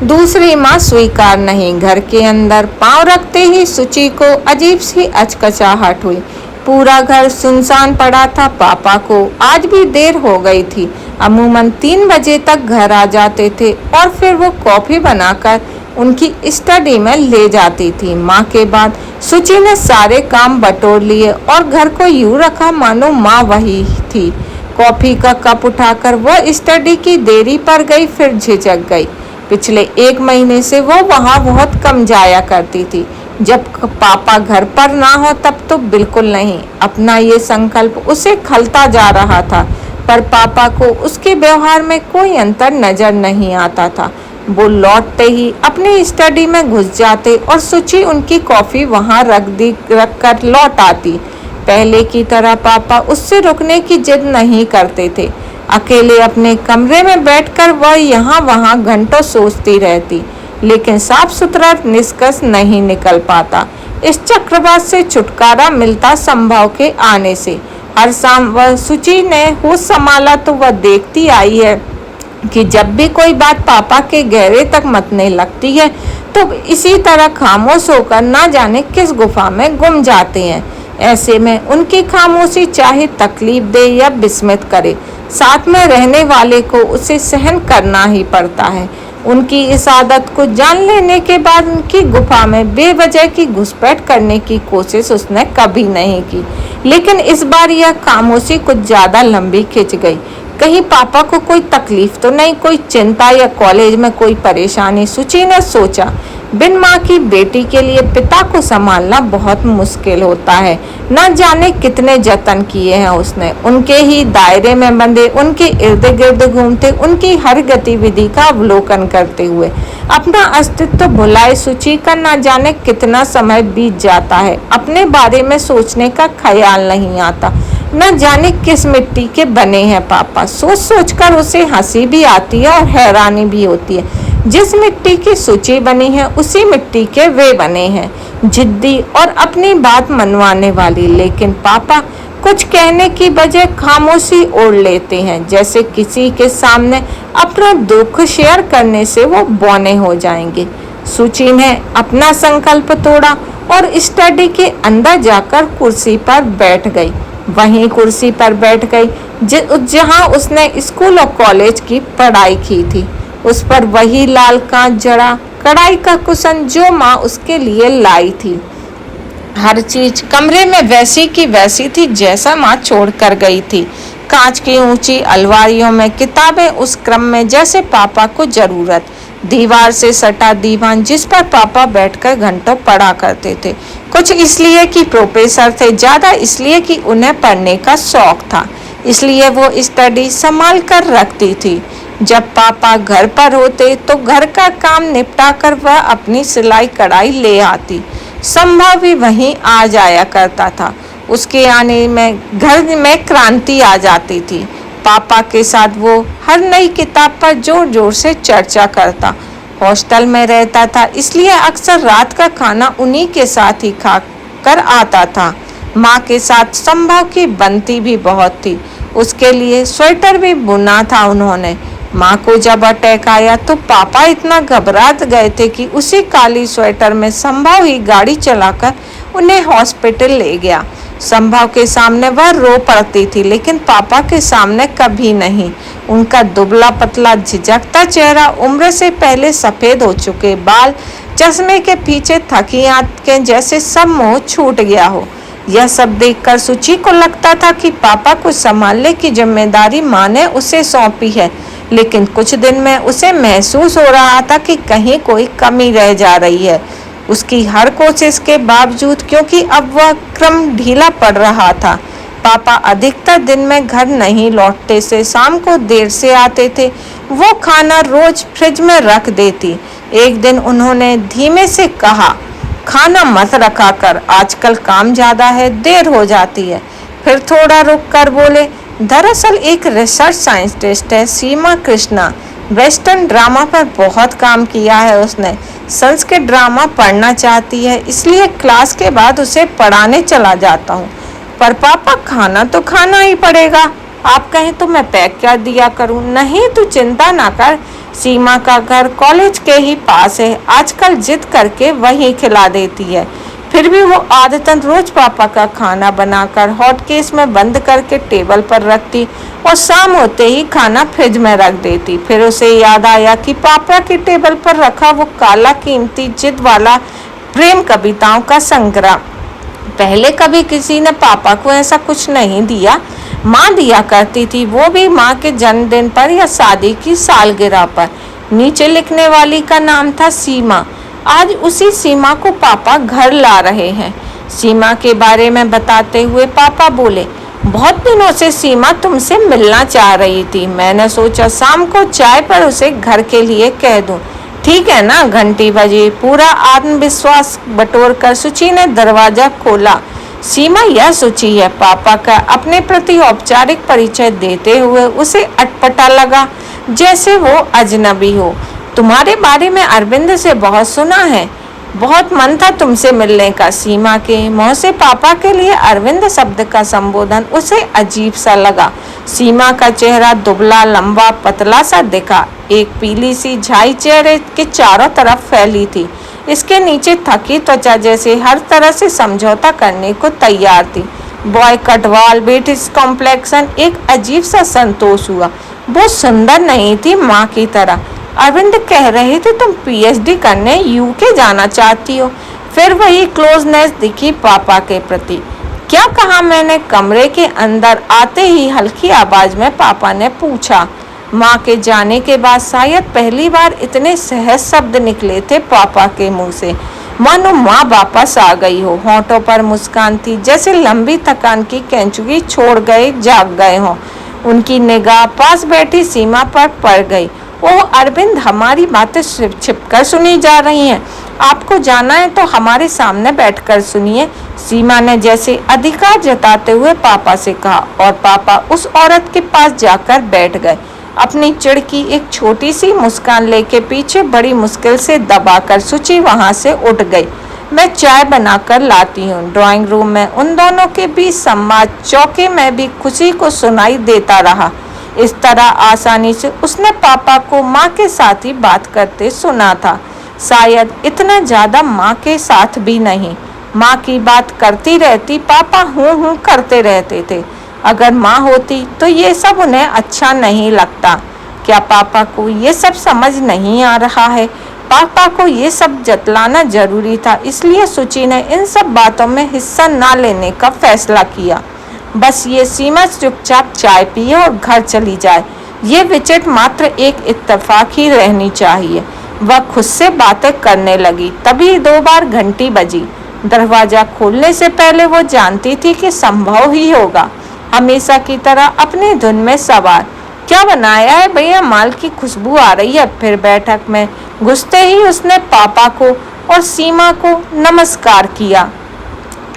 दूसरी माँ स्वीकार नहीं। घर के अंदर पांव रखते ही सुचि को अजीब सी अचकचाहट हुई। पूरा घर सुनसान पड़ा था। पापा को आज भी देर हो गई थी। अमूमन 3 बजे तक घर आ जाते थे और फिर वो कॉफी बनाकर उनकी स्टडी में ले जाती थी। माँ के बाद सुचि ने सारे काम बटोर लिए और घर को यूं रखा मानो माँ वही थी। कॉफी का कप उठाकर वह स्टडी की देरी पर गई, फिर झिझक गई। पिछले 1 महीने से वो वहाँ बहुत कम जाया करती थी। जब पापा घर पर ना हो तब तो बिल्कुल नहीं। अपना ये संकल्प उसे खलता जा रहा था, पर पापा को उसके व्यवहार में कोई अंतर नजर नहीं आता था। वो लौटते ही अपनी स्टडी में घुस जाते और सुचि उनकी कॉफी वहाँ रख कर लौट आती। पहले की तरह पापा उससे रुकने की जिद नहीं करते थे। अकेले अपने कमरे में बैठकर वह यहाँ वहाँ घंटों सोचती रहती, लेकिन साफ सुथरा निष्कर्ष नहीं निकल पाता। इस चक्रवात से छुटकारा मिलता संभव के आने से। हर शाम वह सुचि ने होश संभाला तो वह देखती आई है कि जब भी कोई बात पापा के गहरे तक मतने लगती है तो इसी तरह खामोश होकर ना जाने किस गुफा में गुम जाते हैं। ऐसे में उनकी खामोशी चाहे तकलीफ दे या विस्मित करे, साथ में रहने वाले को उसे सहन करना ही पड़ता है। उनकी इस आदत को जान लेने के बाद उनकी गुफा में बेवजह की घुसपैठ करने की कोशिश उसने कभी नहीं की, लेकिन इस बार यह खामोशी कुछ ज्यादा लंबी खिंच गई। कहीं पापा को कोई तकलीफ तो नहीं, कोई चिंता या कॉलेज में कोई परेशानी। सुचि ने सोचा, बिन माँ की बेटी के लिए पिता को संभालना बहुत मुश्किल होता है। न जाने कितने जतन किए हैं उसने। उनके ही दायरे में बंधे, उनके इर्द गिर्द घूमते, उनकी हर गतिविधि का अवलोकन करते हुए अपना अस्तित्व भुलाए सुचि का न जाने कितना समय बीत जाता है। अपने बारे में सोचने का ख्याल नहीं आता। न जाने किस मिट्टी के बने हैं पापा। सोच सोच कर उसे हंसी भी आती है और हैरानी भी होती है। जिस मिट्टी की सुचि बनी है उसी मिट्टी के वे बने हैं, जिद्दी और अपनी बात मनवाने वाली। लेकिन पापा कुछ कहने की बजाय खामोशी ओढ़ लेते हैं, जैसे किसी के सामने अपना दुख शेयर करने से वो बौने हो जाएंगे। सुचि ने अपना संकल्प तोड़ा और स्टडी के अंदर जाकर कुर्सी पर बैठ गई। वहीं कुर्सी पर बैठ गई जहां उसने स्कूल और कॉलेज की पढ़ाई की थी। उस पर वही लाल कांच जड़ा कढ़ाई का कुशन जो माँ उसके लिए लाई थी। हर चीज कमरे में वैसी की वैसी थी जैसा माँ छोड़ कर गई थी। कांच की ऊंची अलमारियों में किताबें उस क्रम में जैसे पापा को जरूरत। दीवार से सटा दीवान जिस पर पापा बैठकर घंटों पढ़ा करते थे। कुछ इसलिए कि प्रोफेसर थे, ज्यादा इसलिए कि उन्हें पढ़ने का शौक था। इसलिए वो स्टडी संभाल कर रखती थी। जब पापा घर पर होते तो घर का काम निपटा कर वह अपनी सिलाई कढ़ाई ले आती। संभव भी वहीं आ जाया करता था। उसके आने में घर में क्रांति आ जाती थी। पापा के साथ वो हर नई किताब पर जोर जोर से चर्चा करता। हॉस्टल में रहता था, इसलिए अक्सर रात का खाना उन्हीं के साथ ही खा कर आता था। माँ के साथ संभव की बनती भी बहुत थी। उसके लिए स्वेटर भी बुना था उन्होंने। माँ को जब अटैक आया तो पापा इतना घबरा गए थे कि उसी काली स्वेटर में संभव ही गाड़ी चलाकर उन्हें हॉस्पिटल ले गया। संभव के सामने वह रो पड़ती थी, लेकिन पापा के सामने कभी नहीं। उनका दुबला पतला झिझकता चेहरा, उम्र से पहले सफेद हो चुके बाल, चश्मे के पीछे थकी आंखें जैसे सब मोह छूट गया हो। यह सब देखकर सुचि को लगता था कि पापा को संभालने की जिम्मेदारी माँ ने उसे सौंपी है, लेकिन कुछ दिन में उसे महसूस हो रहा था कि कहीं कोई कमी रह जा रही है। उसकी हर कोशिश के बावजूद, क्योंकि अब वह क्रम ढीला पड़ रहा था। पापा अधिकतर दिन में घर नहीं लौटते से शाम को देर से आते थे। वो खाना रोज फ्रिज में रख देती। एक दिन उन्होंने धीमे से कहा, खाना मत रखा कर, आजकल काम ज्यादा है, देर हो जाती है। फिर थोड़ा रुक कर बोले, दरअसल एक रिसर्च साइंटिस्ट है, सीमा कृष्णा, वेस्टर्न ड्रामा पर बहुत काम किया है उसने। संस्कृत ड्रामा पढ़ना चाहती है, इसलिए क्लास के बाद उसे पढ़ाने चला जाता हूँ। पर पापा खाना तो खाना ही पड़ेगा, आप कहें तो मैं पैक कर दिया करूँ। नहीं तू चिंता ना कर, सीमा का घर कॉलेज के ही पास है। आजकल जिद करके वहीं खिला देती है। फिर भी वो आदतन रोज पापा का खाना बनाकर हॉटकेस में बंद करके टेबल पर रखती और शाम होते ही खाना फ्रिज में रख देती। फिर उसे याद आया कि पापा की टेबल पर रखा वो काला कीमती जिद वाला प्रेम कविताओं का संग्रह। पहले कभी किसी ने पापा को ऐसा कुछ नहीं दिया, माँ दिया करती थी, वो भी माँ के जन्मदिन पर या शादी की सालगिरह पर। नीचे लिखने वाली का नाम था सीमा। आज उसी सीमा को पापा घर ला रहे हैं। सीमा के बारे में बताते हुए पापा बोले, बहुत दिनों से सीमा तुमसे मिलना चाह रही थी। मैंने सोचा शाम को चाय पर उसे घर के लिए कह दूं। ठीक है ना? घंटी बजी। पूरा आत्मविश्वास बटोर कर सुचि ने दरवाजा खोला। सीमा, यह सुचि है। पापा का अपने प्रति औपचारिक परिचय देते हुए उसे अटपटा लगा, जैसे वो अजनबी हो। तुम्हारे बारे में अरविंद से बहुत सुना है, बहुत मन था तुमसे मिलने का। सीमा के मुंह से पापा के लिए अरविंद शब्द का संबोधन उसे अजीब सा लगा। सीमा का चेहरा दुबला, लंबा, पतला सा दिखा। एक पीली सी झाई चेहरे के चारों तरफ फैली थी। इसके नीचे थकी त्वचा जैसे हर तरह से समझौता करने को तैयार थी। बॉय कटवाल, ब्रिटिश कॉम्प्लेक्शन, एक अजीब सा संतोष हुआ। वो सुंदर नहीं थी माँ की तरह। अरविंद कह रहे थे तुम पीएचडी करने यूके जाना चाहती हो। फिर वही क्लोजनेस दिखी पापा के प्रति। क्या कहा मैंने? कमरे के अंदर आते ही हल्की आवाज में पापा ने पूछा। माँ के जाने के बाद शायद पहली बार इतने सहज शब्द निकले थे पापा के मुंह से, मानो माँ वापस आ गई हो। होंठों पर मुस्कान थी, जैसे लंबी थकान की कैंचुकी छोड़ गए, जाग गए हों। उनकी निगाह पास बैठी सीमा पर पड़ गई। ओह अरविंद, हमारी बातें छिपकर सुनी जा रही हैं। आपको जाना है तो हमारे सामने बैठकर सुनिए, सीमा ने जैसे अधिकार जताते हुए पापा से कहा। और पापा उस औरत के पास जाकर बैठ गए। अपनी चिढ़ की एक छोटी सी मुस्कान लेके पीछे बड़ी मुश्किल से दबाकर सुचि वहां से उठ गई। मैं चाय बनाकर लाती हूँ। ड्राइंग रूम में उन दोनों के बीच संवाद चौके में भी खुशी को सुनाई देता रहा। इस तरह आसानी से उसने पापा को माँ के साथ ही बात करते सुना था। शायद इतना ज्यादा माँ के साथ भी नहीं। माँ की बात करती रहती, पापा हूँ करते रहते थे। अगर माँ होती तो ये सब उन्हें अच्छा नहीं लगता। क्या पापा को ये सब समझ नहीं आ रहा है? पापा को ये सब जतलाना जरूरी था, इसलिए सुचि ने इन सब बातों में हिस्सा ना लेने का फैसला किया। बस ये सीमा चुपचाप चाय पिए और घर चली जाए। ये विचित्र मात्र एक इत्तेफाक ही रहनी चाहिए। वह खुद से बातें करने लगी। तभी 2 बार घंटी बजी। दरवाजा खोलने से पहले वो जानती थी कि संभव ही होगा। हमेशा की तरह अपनी धुन में सवार। क्या बनाया है भैया? माल की खुशबू आ रही है। फिर बैठक में घुसते ही उसने पापा को और सीमा को नमस्कार किया।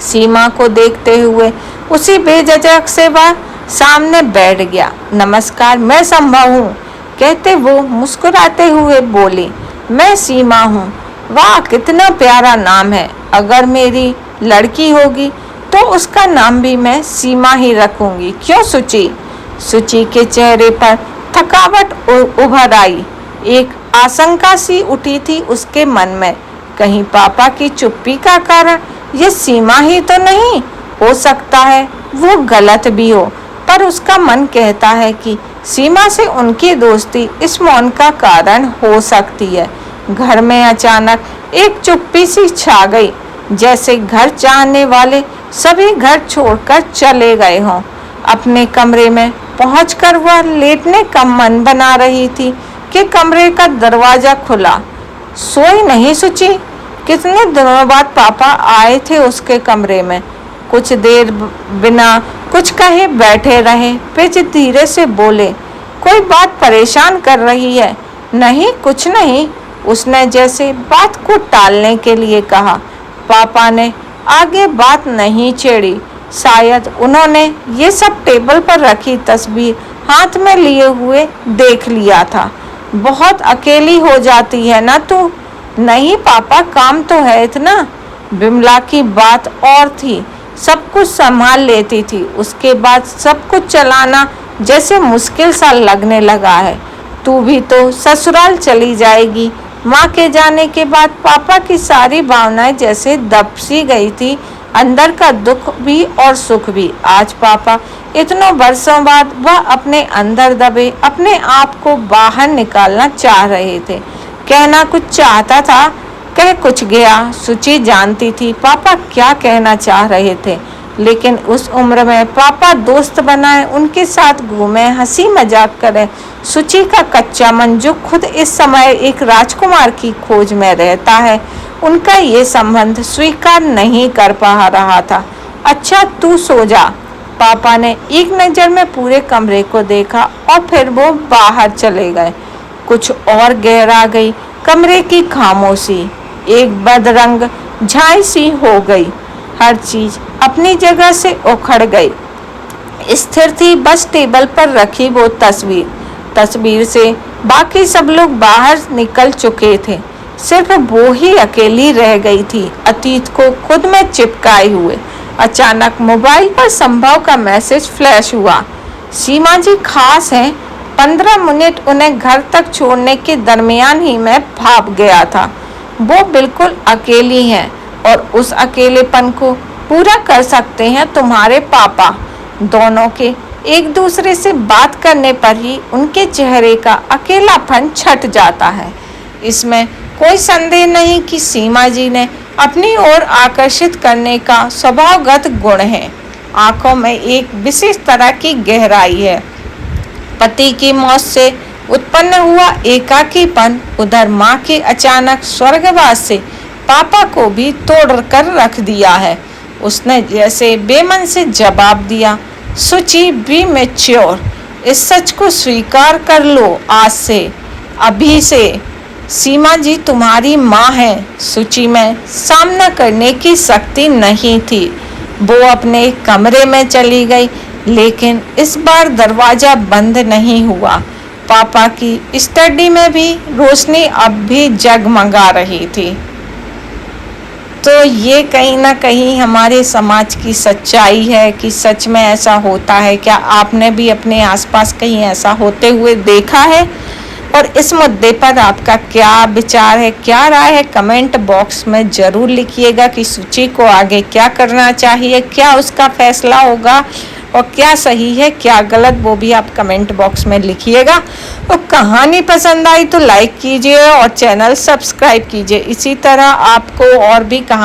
सीमा को देखते हुए उसी बेझिझक से वह सामने बैठ गया। नमस्कार, मैं संभव हूँ, कहते वो मुस्कुराते हुए बोली। मैं सीमा हूँ। वाह, कितना प्यारा नाम है। अगर मेरी लड़की होगी तो उसका नाम भी मैं सीमा ही रखूंगी। क्यों सुचि? सुचि के चेहरे पर थकावट उभर आई। एक आशंका सी उठी थी उसके मन में। कहीं पापा की चुप्पी का कारण ये सीमा ही तो नहीं? हो सकता है वो गलत भी हो, पर उसका मन कहता है कि सीमा से उनकी दोस्ती इस मौन का कारण हो सकती है। घर में अचानक एक चुप्पी सी छा गई, जैसे घर चाहने वाले सभी घर छोड़कर चले गए हों। अपने कमरे में पहुंचकर वह लेटने का मन बना रही थी कि कमरे का दरवाजा खुला। सोई नहीं सुचि? कितने दिनों बाद पापा आए थे उसके कमरे में। कुछ देर बिना कुछ कहे बैठे रहे। फिर धीरे से बोले, कोई बात परेशान कर रही है? नहीं, कुछ नहीं, उसने जैसे बात को टालने के लिए कहा। पापा ने आगे बात नहीं छेड़ी। शायद उन्होंने ये सब टेबल पर रखी तस्वीर हाथ में लिए हुए देख लिया था। बहुत अकेली हो जाती है ना तू? नहीं पापा, काम तो है इतना। बिमला की बात और थी, सब कुछ संभाल लेती थी। उसके बाद सब कुछ चलाना जैसे मुश्किल सा लगने लगा है। तू भी तो ससुराल चली जाएगी। माँ के जाने के बाद पापा की सारी भावनाएं जैसे दब सी गई थी, अंदर का दुख भी और सुख भी। आज पापा इतनों वर्षों बाद वह अपने अंदर दबे अपने आप को बाहर निकालना चाह रहे थे। कहना कुछ चाहता था, कह कुछ गया। सुची जानती थी पापा क्या कहना चाह रहे थे, लेकिन उस उम्र में पापा दोस्त बनाए, उनके साथ घूमे, हंसी मजाक करे। सुची का कच्चा मन जो खुद इस समय एक राजकुमार की खोज में रहता है, उनका ये संबंध स्वीकार नहीं कर पा रहा था। अच्छा तू सो जा। पापा ने एक नज़र में पूरे कमरे को देखा और फिर वो बाहर चले गए। कुछ और गहरा गई कमरे की खामोशी, एक बदरंग झाई सी हो गई। हर चीज अपनी जगह से उखड़ गई। स्थिर थी बस टेबल पर रखी वो तस्वीर से बाकी सब लोग बाहर निकल चुके थे, सिर्फ वो ही अकेली रह गई थी, अतीत को खुद में चिपकाए हुए। अचानक मोबाइल पर संभव का मैसेज फ्लैश हुआ। सीमा जी खास हैं। 15 मिनट उन्हें घर तक छोड़ने के दरमियान ही मैं भाप गया था। वो बिल्कुल अकेली हैं और उस अकेलेपन को पूरा कर सकते हैं तुम्हारे पापा। दोनों के एक दूसरे से बात करने पर ही उनके चेहरे का अकेलापन छट जाता है। इसमें कोई संदेह नहीं कि सीमा जी ने अपनी ओर आकर्षित करने का स्वभावगत गुण है। आंखों में एक विशेष तरह की गहराई है। पति की मौत से उत्पन्न हुआ एकाकीपन, उधर माँ के अचानक स्वर्गवास से पापा को भी तोड़ कर रख दिया है। उसने जैसे बेमन से जवाब दिया, सुची बी मैच्योर, इस सच को स्वीकार कर लो आज से, अभी से। सीमा जी तुम्हारी माँ है। सुची में सामना करने की शक्ति नहीं थी। वो अपने कमरे में चली गई, लेकिन इस बार दरवाजा बंद नहीं हुआ। पापा की स्टडी में भी रोशनी अब भी जगमगा रही थी। तो ये कहीं ना कहीं हमारे समाज की सच्चाई है कि सच में ऐसा होता है। क्या आपने भी अपने आसपास कहीं ऐसा होते हुए देखा है? और इस मुद्दे पर आपका क्या विचार है, क्या राय है, कमेंट बॉक्स में ज़रूर लिखिएगा कि सुची को आगे क्या करना चाहिए, क्या उसका फैसला होगा और क्या सही है क्या गलत, वो भी आप कमेंट बॉक्स में लिखिएगा। और कहानी पसंद आई तो लाइक कीजिए और चैनल सब्सक्राइब कीजिए। इसी तरह आपको और भी कहानी